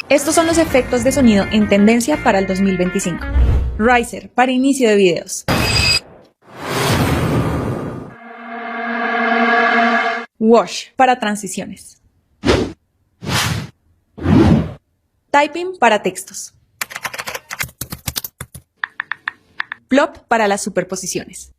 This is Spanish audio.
Estos son los efectos de sonido en tendencia para el 2025. Riser para inicio de videos. Wash para transiciones. Typing para textos. Plop para las superposiciones.